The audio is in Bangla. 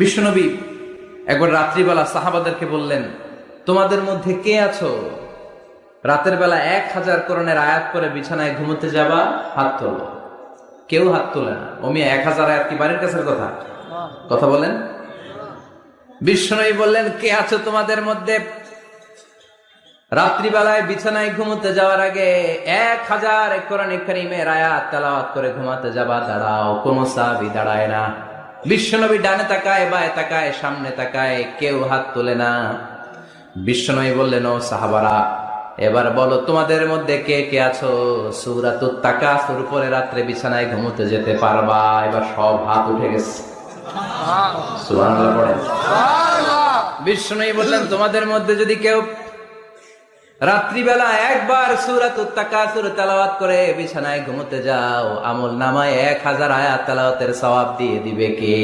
বিশ্বনবী একবার রাত্রিবেলা সাহাবাদেরকে বললেন, তোমাদের মধ্যে কে আছো রাতের বেলা 1000 কোরআনের আয়াত করে বিছানায় ঘুমোতে যাবা? হাত তোলো। কেউ হাত তোলে না। ওমি 1000 আয়াত কি বাড়ির কাছের কথা? কথা বলেন। বিশ্বনবী বললেন, কে আছো তোমাদের মধ্যে রাত্রিবেলায় বিছানায় ঘুমোতে যাওয়ার আগে 1000 কোরআনে কারীমের আয়াত তেলাওয়াত করে ঘুমাতে যাবা? দাঁড়াও। কোন সাহাবী দাঁড়ায় না। বিশ্বনবী ডানে তাকায়, বায়ে তাকায়, সামনে তাকায়, কেউ হাত তোলে না। বিশ্বনবী বললেন, ও সাহাবারা, এবার বলো তোমাদের মধ্যে কে কে আছো সূরাতুত তাকাসুর পরে রাত্রে বিছানায় ঘুমোতে যেতে পারবা? এবার সব হাত উঠে গেছে। সুবহানাল্লাহ পড়েন। বিশ্বনবী বললেন, তোমাদের মধ্যে যদি কেউ রাত্রিবেলা একবার সূরাতুত তাকাসুর তেলাওয়াত করে বিছানায় ঘুমোতে যাও, আমল নামায় 1000 আয়াত তেলাওয়াতের সওয়াব দিয়ে দিবে কে?